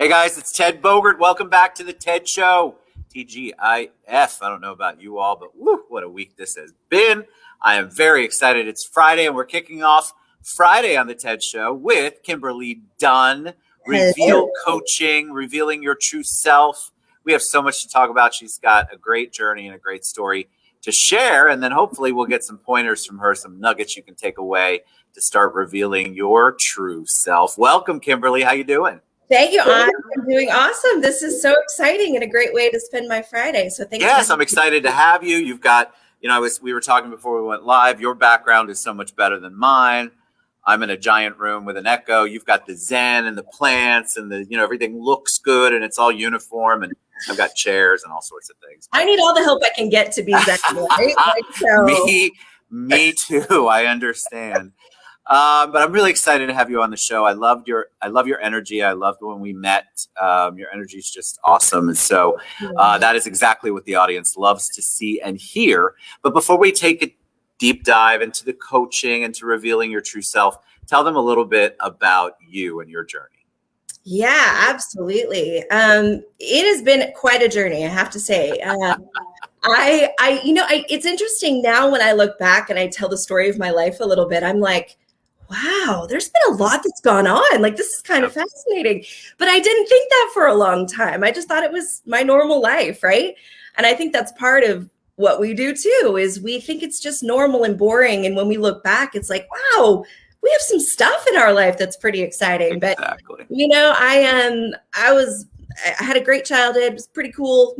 Hey guys, it's Ted Bogert. Welcome back to the TED Show. TGIF. I don't know about you all, but woo, what a week this has been. I am very excited. It's Friday, and we're kicking off Friday on the TED Show with Kimberlee Dunn. Reveal coaching, revealing your true self. We have so much to talk about. She's got a great journey and a great story to share, and then hopefully we'll get some pointers from her, some nuggets you can take away to start revealing your true self. Welcome, Kimberlee. How you doing? Thank you. I'm doing awesome. This is so exciting and a great way to spend my Friday. So thanks. Yes, I'm excited to have you. You've got, we were talking before we went live. Your background is so much better than mine. I'm in a giant room with an echo. You've got the Zen and the plants and everything looks good and it's all uniform, and I've got chairs and all sorts of things. I need all the help I can get to be Zen, right? Me too. I understand. But I'm really excited to have you on the show. I love your energy. I loved when we met. Your energy is just awesome. And so that is exactly what the audience loves to see and hear. But before we take a deep dive into the coaching and to revealing your true self, tell them a little bit about you and your journey. Yeah, absolutely. It has been quite a journey, I have to say. It's interesting now when I look back and I tell the story of my life a little bit, I'm like, wow, there's been a lot that's gone on. Like, this is kind of fascinating. But I didn't think that for a long time. I just thought it was my normal life, right? And I think that's part of what we do too, is we think it's just normal and boring. And when we look back, it's like, wow, we have some stuff in our life that's pretty exciting. Exactly. But, I had a great childhood. It was pretty cool,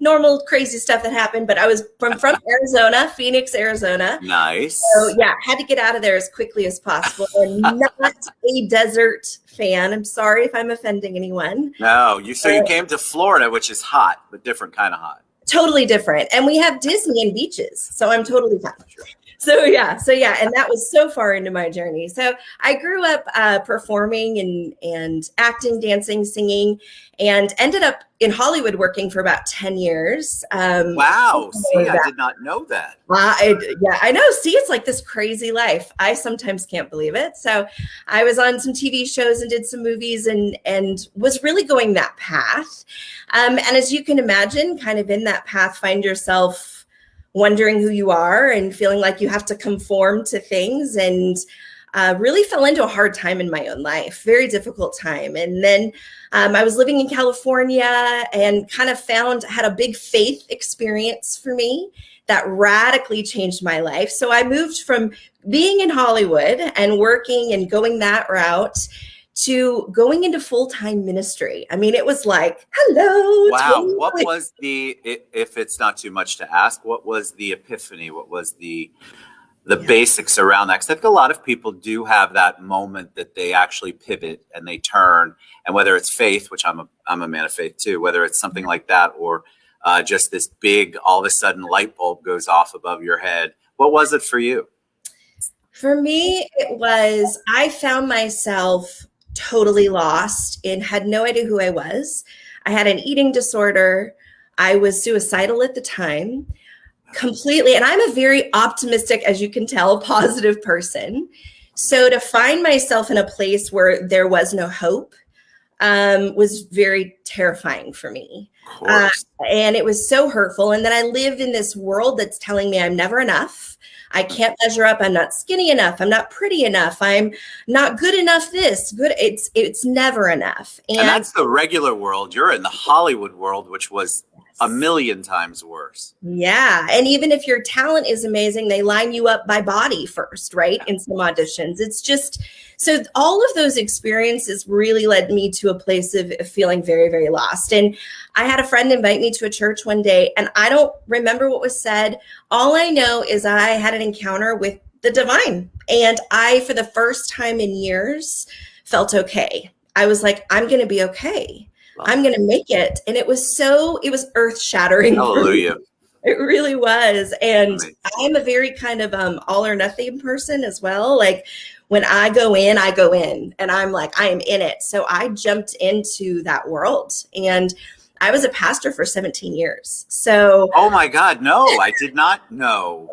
normal crazy stuff that happened, but I was from Arizona, Phoenix, Arizona. Nice. So yeah, had to get out of there as quickly as possible. And not a desert fan. I'm sorry if I'm offending anyone. No, you came to Florida, which is hot, but different kind of hot. Totally different. And we have Disney and beaches. So I'm totally fine. Sure. So yeah. And that was so far into my journey. So I grew up performing and acting, dancing, singing, and ended up in Hollywood working for about 10 years. Wow. See, I did not know that. I know. See, it's like this crazy life. I sometimes can't believe it. So I was on some TV shows and did some movies and was really going that path. And as you can imagine, kind of in that path, find yourself wondering who you are and feeling like you have to conform to things, and really fell into a hard time in my own life, very difficult time. And then I was living in California and kind of had a big faith experience for me that radically changed my life. So I moved from being in Hollywood and working and going that route to going into full-time ministry. I mean, it was like, hello. Wow. What was if it's not too much to ask, what was the epiphany? What was the basics around that? Because I think a lot of people do have that moment that they actually pivot and they turn. And whether it's faith, which I'm a man of faith too, whether it's something like that, or just this big, all of a sudden light bulb goes off above your head. What was it for you? For me, it was, I found myself totally lost and had no idea who I was. I had an eating disorder. I was suicidal at the time, completely. And I'm a very optimistic, as you can tell, positive person. So to find myself in a place where there was no hope was very terrifying for me. And it was so hurtful. And then I lived in this world that's telling me I'm never enough. I can't measure up. I'm not skinny enough. I'm not pretty enough. I'm not good enough. It's never enough. And that's the regular world. You're in the Hollywood world, which was a million times worse. Yeah. And even if your talent is amazing, they line you up by body first, right? In some auditions. It's just, so all of those experiences really led me to a place of feeling very, very lost. And I had a friend invite me to a church one day, and I don't remember what was said. All I know is I had an encounter with the divine. And I, for the first time in years, felt okay. I was like, I'm going to be okay. I'm going to make it. And it was earth shattering. Hallelujah. It really was. And I'm a very kind of all or nothing person as well. Like when I go in, and I'm like, I am in it. So I jumped into that world. And I was a pastor for 17 years. So, oh my God, no, I did not know.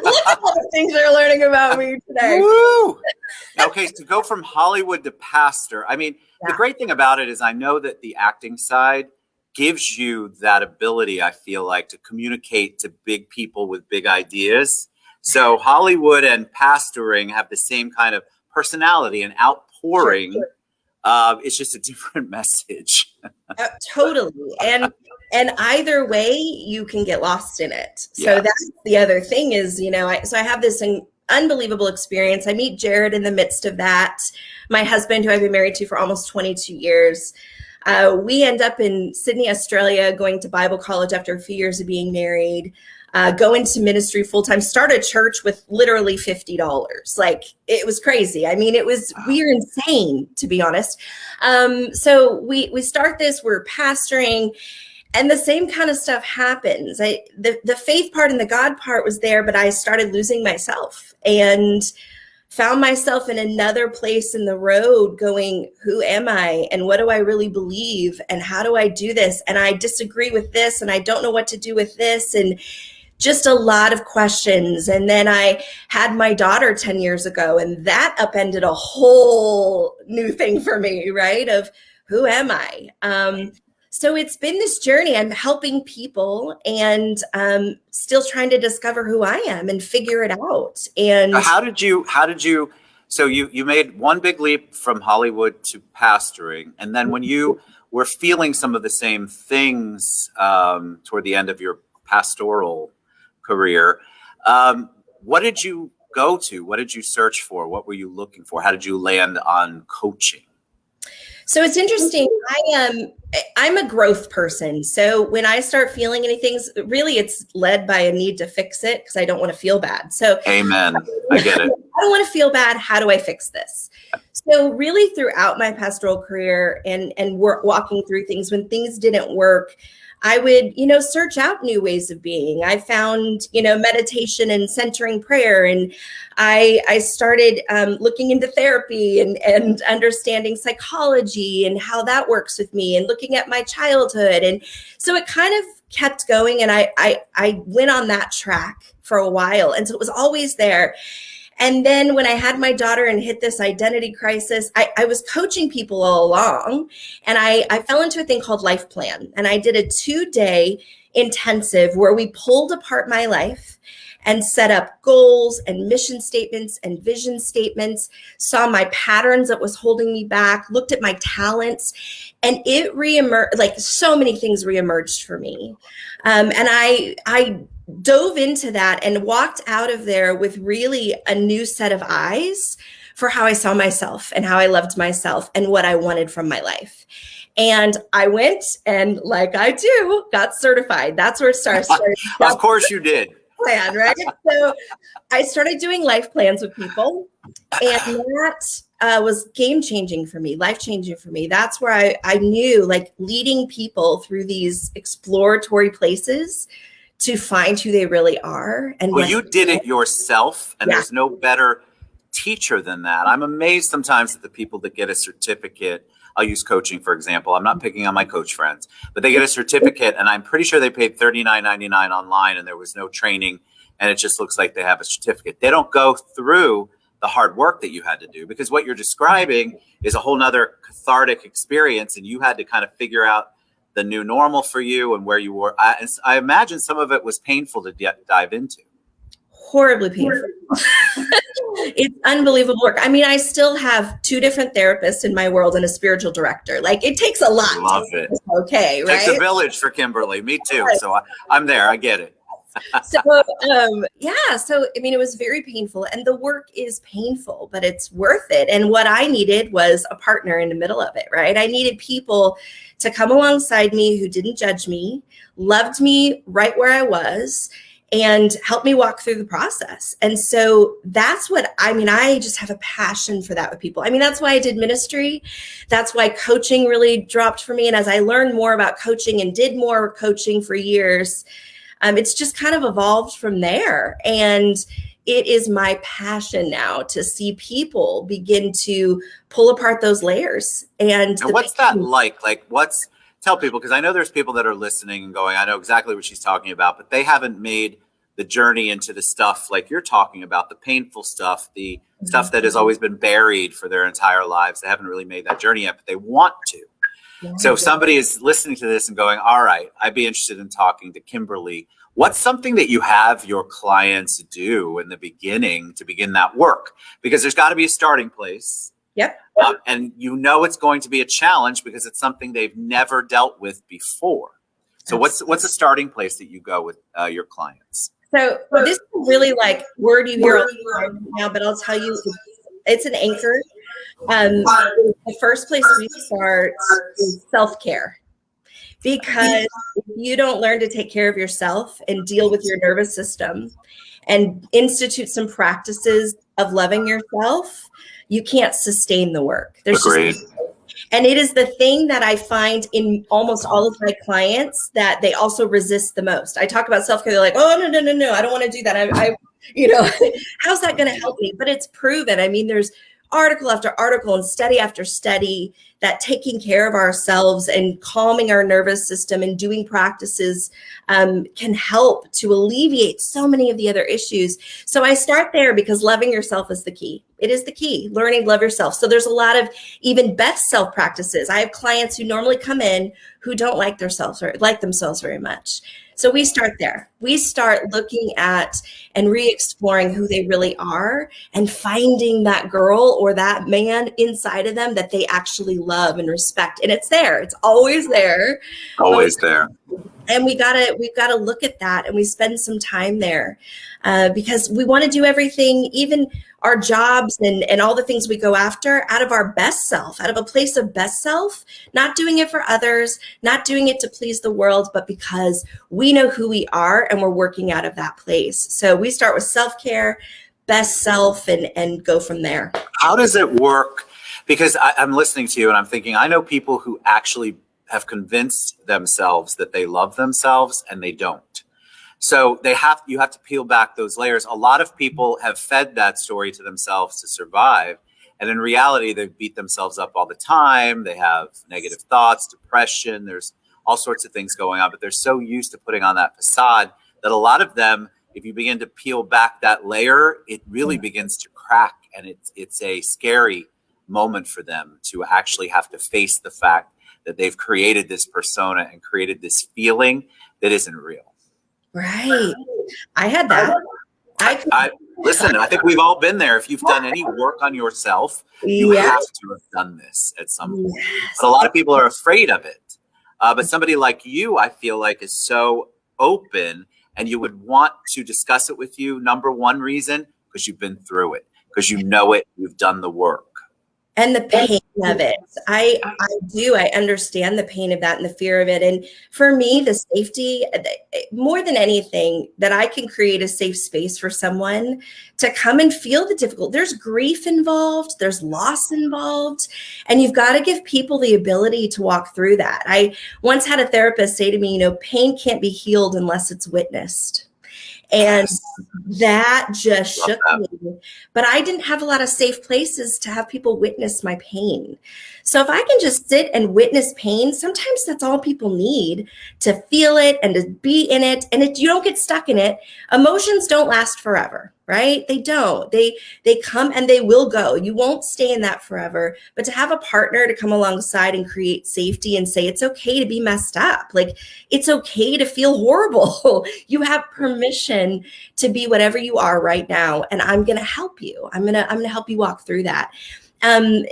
look at all the things you're learning about me today. Woo! Okay, to go from Hollywood to pastor. I mean, the great thing about it is I know that the acting side gives you that ability, I feel like, to communicate to big people with big ideas. So Hollywood and pastoring have the same kind of personality and outpouring. Sure. It's just a different message. Totally. And either way, you can get lost in it. So Yeah. that's the other thing is, I have this unbelievable experience. I meet Jared in the midst of that. My husband, who I've been married to for almost 22 years. We end up in Sydney, Australia, going to Bible college after a few years of being married. Go into ministry full time, start a church with literally $50. Like, it was crazy. I mean, we were insane, to be honest. So we start this, we're pastoring, and the same kind of stuff happens. The faith part and the God part was there, but I started losing myself and found myself in another place in the road going, who am I? And what do I really believe? And how do I do this? And I disagree with this, and I don't know what to do with this. And just a lot of questions. And then I had my daughter 10 years ago, and that upended a whole new thing for me, right? Of who am I? So it's been this journey. I'm helping people and still trying to discover who I am and figure it out. And how did you, so you made one big leap from Hollywood to pastoring. And then when you were feeling some of the same things toward the end of your pastoral career, what did you go to? What did you search for? What were you looking for? How did you land on coaching? So it's interesting. I'm a growth person. So when I start feeling anything, really it's led by a need to fix it because I don't want to feel bad. So amen. I get it. I don't want to feel bad. How do I fix this? So really throughout my pastoral career and walking through things, when things didn't work, I would, search out new ways of being. I found, meditation and centering prayer. And I started looking into therapy and understanding psychology and how that works with me and looking at my childhood. And so it kind of kept going. And I went on that track for a while. And so it was always there. And then when I had my daughter and hit this identity crisis, I was coaching people all along, and I fell into a thing called Life Plan. And I did a 2-day intensive where we pulled apart my life and set up goals and mission statements and vision statements, saw my patterns that was holding me back, looked at my talents, and it reemerged, like so many things reemerged for me. And I dove into that and walked out of there with really a new set of eyes for how I saw myself and how I loved myself and what I wanted from my life. And I went and, like I do, got certified. That's where it started. Of course you did. Plan, right? So I started doing life plans with people, and that was game-changing for me, life-changing for me. That's where I knew, like, leading people through these exploratory places to find who they really are. And well, you did it yourself, and there's no better teacher than that. I'm amazed sometimes at the people that get a certificate. I'll use coaching, for example. I'm not picking on my coach friends, but they get a certificate, and I'm pretty sure they paid $39.99 online, and there was no training, and it just looks like they have a certificate. They don't go through the hard work that you had to do, because what you're describing is a whole nother cathartic experience, and you had to kind of figure out the new normal for you and where you were. I imagine some of it was painful to dive into. Horribly painful. It's unbelievable work. I mean, I still have 2 different therapists in my world and a spiritual director. Like, it takes a lot. I love it. Okay, right? It takes a village for Kimberlee. Me too. So I'm there. I get it. So, So, I mean, it was very painful, and the work is painful, but it's worth it. And what I needed was a partner in the middle of it, right? I needed people to come alongside me who didn't judge me, loved me right where I was, and help me walk through the process. And so that's what, I just have a passion for that with people. I mean, that's why I did ministry. That's why coaching really dropped for me. And as I learned more about coaching and did more coaching for years, it's just kind of evolved from there. And it is my passion now to see people begin to pull apart those layers. And what's that like? Like, tell people, because I know there's people that are listening and going, I know exactly what she's talking about, but they haven't made the journey into the stuff like you're talking about, the painful stuff, the stuff that has always been buried for their entire lives. They haven't really made that journey yet, but they want to. So if somebody is listening to this and going, all right, I'd be interested in talking to Kimberlee. What's something that you have your clients do in the beginning to begin that work? Because there's got to be a starting place. Yep. And you know it's going to be a challenge because it's something they've never dealt with before. So what's a starting place that you go with your clients? So this is really like word you hear all the time now, but I'll tell you, it's an anchor. The first place we start is self-care, because if you don't learn to take care of yourself and deal with your nervous system and institute some practices of loving yourself, you can't sustain the work. Agreed. And it is the thing that I find in almost all of my clients that they also resist the most. I talk about self-care. They're like, oh, no. I don't want to do that. I how's that going to help me? But it's proven. I mean, there's article after article and study after study that taking care of ourselves and calming our nervous system and doing practices can help to alleviate so many of the other issues. So I start there because loving yourself is the key. It is the key, learning to love yourself. So there's a lot of even best self practices. I have clients who normally come in who don't like themselves very much. So we start there. We start looking at and re-exploring who they really are and finding that girl or that man inside of them that they actually love and respect. And it's there. It's always there. Always there. And we've got to look at that, and we spend some time there because we want to do everything, even our jobs and all the things we go after, out of our best self, out of a place of best self, not doing it for others, not doing it to please the world, but because we know who we are and we're working out of that place. So we start with self-care, best self, and go from there. How does it work? Because I'm listening to you and I'm thinking, I know people who actually have convinced themselves that they love themselves and they don't. So you have to peel back those layers. A lot of people have fed that story to themselves to survive. And in reality, they beat themselves up all the time. They have negative thoughts, depression. There's all sorts of things going on, but they're so used to putting on that facade that a lot of them, if you begin to peel back that layer, it really begins to crack. And it's a scary moment for them to actually have to face the fact that they've created this persona and created this feeling that isn't real. Right. I had that. Listen, I think we've all been there. If you've done any work on yourself, you have to have done this at some point. Yes. But a lot of people are afraid of it. But somebody like you, I feel like, is so open and you would want to discuss it with you. Number one reason, because you've been through it, because you know it, you've done the work. And the pain of it. I understand the pain of that and the fear of it. And for me, the safety, more than anything, that I can create a safe space for someone to come and feel the difficult. There's grief involved, there's loss involved, and you've got to give people the ability to walk through that. I once had a therapist say to me, pain can't be healed unless it's witnessed. And that just shook me. But I didn't have a lot of safe places to have people witness my pain. So if I can just sit and witness pain, sometimes that's all people need, to feel it and to be in it. And you don't get stuck in it. Emotions don't last forever, right? They don't. They come and they will go. You won't stay in that forever. But to have a partner to come alongside and create safety and say, it's okay to be messed up. Like, it's okay to feel horrible. You have permission to be whatever you are right now. And I'm going to help you. I'm going to help you walk through that. And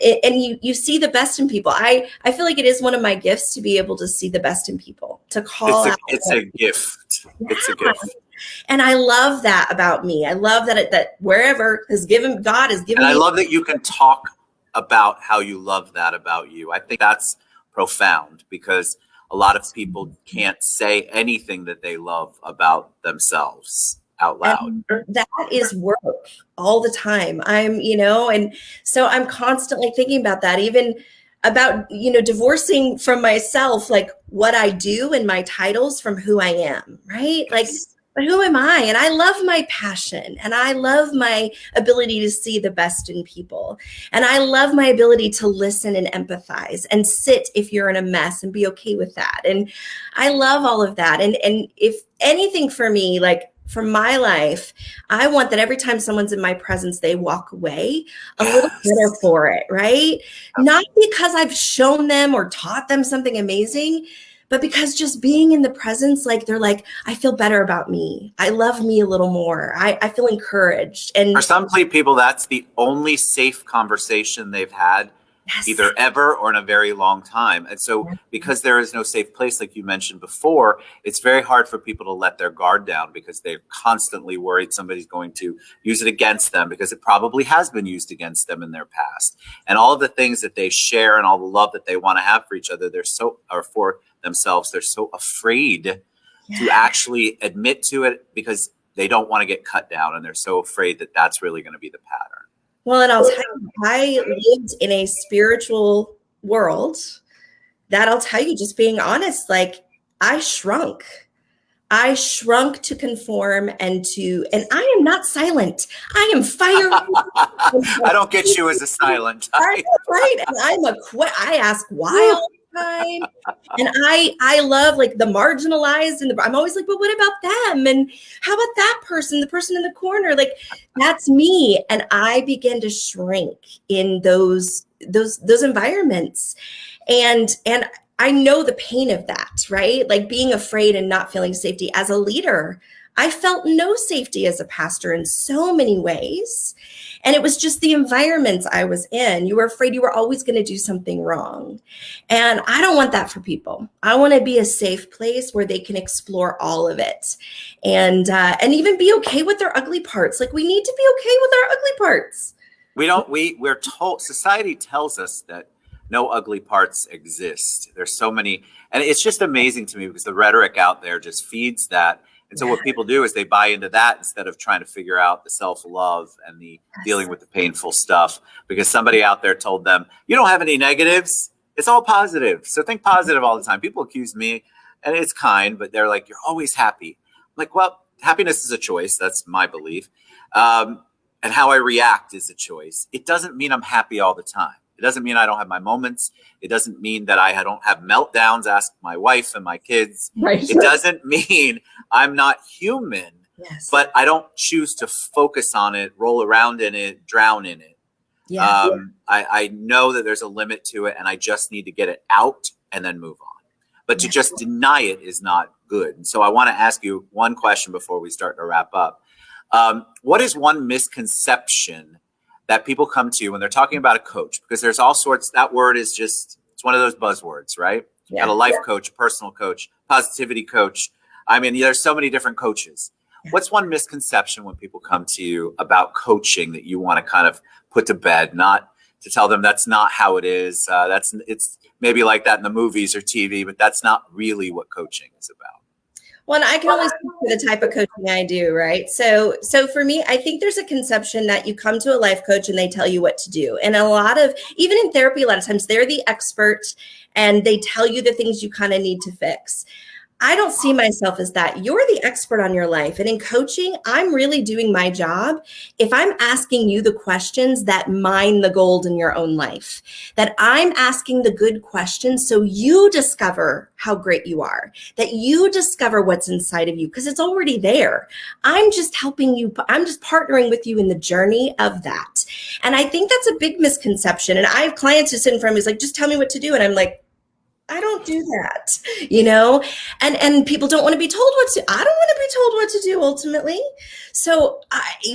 you see the best in people. I feel like it is one of my gifts to be able to see the best in people, to call out. It's a gift. Yeah. It's a gift. And I love that about me. I love that wherever God has given me. I love that you can talk about how you love that about you. I think that's profound, because a lot of people can't say anything that they love about themselves out loud. And that is work all the time. And so I'm constantly thinking about that, even about, divorcing from myself, like what I do and my titles from who I am, right? Like But who am I? And I love my passion, and I love my ability to see the best in people. And I love my ability to listen and empathize and sit if you're in a mess and be okay with that. And I love all of that. And if anything for me, like for my life, I want that every time someone's in my presence, they walk away a little better for it, right? Not because I've shown them or taught them something amazing, but because just being in the presence, like they're like, I feel better about me. I love me a little more. I feel encouraged. And for some people, that's the only safe conversation they've had, either ever or in a very long time. And so because there is no safe place, like you mentioned before, it's very hard for people to let their guard down because they're constantly worried somebody's going to use it against them, because it probably has been used against them in their past. And all of the things that they share and all the love that they want to have for each other, for themselves, they're so afraid to actually admit to it because they don't want to get cut down, and they're so afraid that that's really going to be the pattern. Well, and I'll tell you, I lived in a spiritual world that, I'll tell you, just being honest, like I shrunk to conform and I am not silent. I am fire. I don't get you as a silent type. Right. And I ask why all the time. And I love like the marginalized, and I'm always like, but what about them? And how about that person, the person in the corner? Like, that's me. And I began to shrink in those environments. And I know the pain of that, right? Like being afraid and not feeling safety as a leader. I felt no safety as a pastor in so many ways. And it was just the environments I was in. You were afraid you were always going to do something wrong. And I don't want that for people. I want to be a safe place where they can explore all of it and even be okay with their ugly parts. Like, we need to be okay with our ugly parts. We're told, society tells us that no ugly parts exist. There's so many, and it's just amazing to me because the rhetoric out there just feeds that. And so what people do is they buy into that instead of trying to figure out the self-love and the dealing with the painful stuff, because somebody out there told them, you don't have any negatives. It's all positive. So think positive all the time. People accuse me, and it's kind, but they're like, you're always happy. I'm like, well, happiness is a choice. That's my belief. And how I react is a choice. It doesn't mean I'm happy all the time. It doesn't mean I don't have my moments. It doesn't mean that I don't have meltdowns. Ask my wife and my kids. Right. It doesn't mean I'm not human, but I don't choose to focus on it, roll around in it, drown in it. I know that there's a limit to it, and I just need to get it out and then move on. But to just deny it is not good. And so I want to ask you one question before we start to wrap up. What is one misconception that people come to you when they're talking about a coach? Because there's all sorts, that word is just, it's one of those buzzwords, right? You got a life coach, a personal coach, positivity coach. I mean, there's so many different coaches. What's one misconception when people come to you about coaching that you want to kind of put to bed, not to tell them that's not how it is? It's maybe like that in the movies or TV, but that's not really what coaching is about. Well, and I can only speak to the type of coaching I do, right? So for me, I think there's a conception that you come to a life coach and they tell you what to do. And even in therapy, a lot of times they're the expert and they tell you the things you kind of need to fix. I don't see myself as that. You're the expert on your life. And in coaching, I'm really doing my job if I'm asking you the questions that mine the gold in your own life, that I'm asking the good questions so you discover how great you are, that you discover what's inside of you, because it's already there. I'm just helping you. I'm just partnering with you in the journey of that. And I think that's a big misconception. And I have clients who sit in front of me, like, just tell me what to do. And I'm like, I don't do that, and people don't want to be told what to, I don't want to be told what to do ultimately. So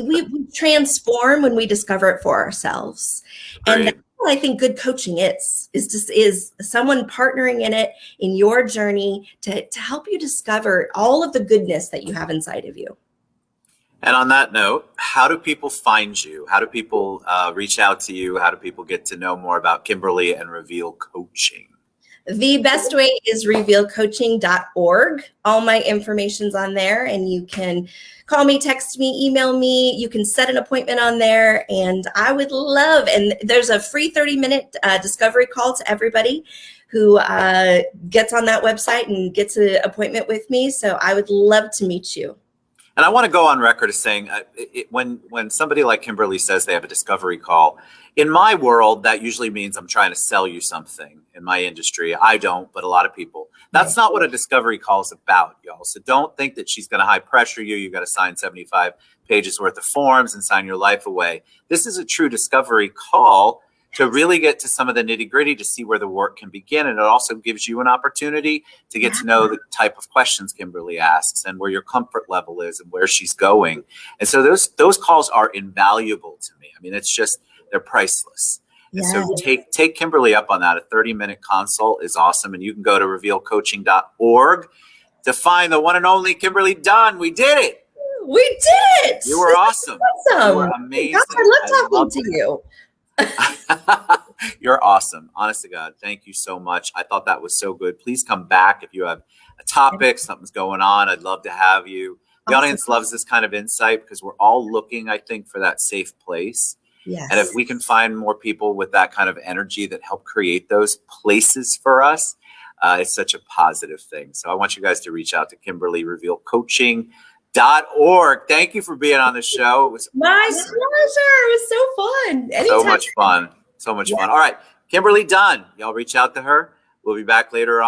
we transform when we discover it for ourselves. Right. And that's what I think good coaching is someone partnering in it in your journey to help you discover all of the goodness that you have inside of you. And on that note, how do people find you? How do people reach out to you? How do people get to know more about Kimberlee and Reveal Coaching? The best way is revealcoaching.org. All my information's on there, and you can call me, text me, email me. You can set an appointment on there, and I would love, and there's a free 30-minute discovery call to everybody who gets on that website and gets an appointment with me. So I would love to meet you. And I want to go on record as saying when somebody like Kimberlee says they have a discovery call, in my world, that usually means I'm trying to sell you something. In my industry, I don't, but a lot of people. That's not what a discovery call is about, y'all. So don't think that she's going to high pressure you. You got to sign 75 pages worth of forms and sign your life away. This is a true discovery call to really get to some of the nitty gritty, to see where the work can begin. And it also gives you an opportunity to get to know the type of questions Kimberlee asks and where your comfort level is and where she's going. And so those calls are invaluable to me. I mean, it's just, they're priceless. And so take Kimberlee up on that. A 30-minute consult is awesome. And you can go to revealcoaching.org to find the one and only Kimberlee Dunn. We did it. We did it. You were awesome. Awesome. You were amazing. Gosh, I love talking to you. You're awesome. Honest to God. Thank you so much. I thought that was so good. Please come back if you have a topic, something's going on. I'd love to have you. The audience loves this kind of insight because we're all looking, I think, for that safe place. Yes. And if we can find more people with that kind of energy that help create those places for us, it's such a positive thing. So I want you guys to reach out to Kimberlee, revealcoaching.org. Thank you for being on the show. It was my pleasure. It was so fun. Anytime. So much fun. So much fun. All right. Kimberlee Dunn. Y'all reach out to her. We'll be back later on.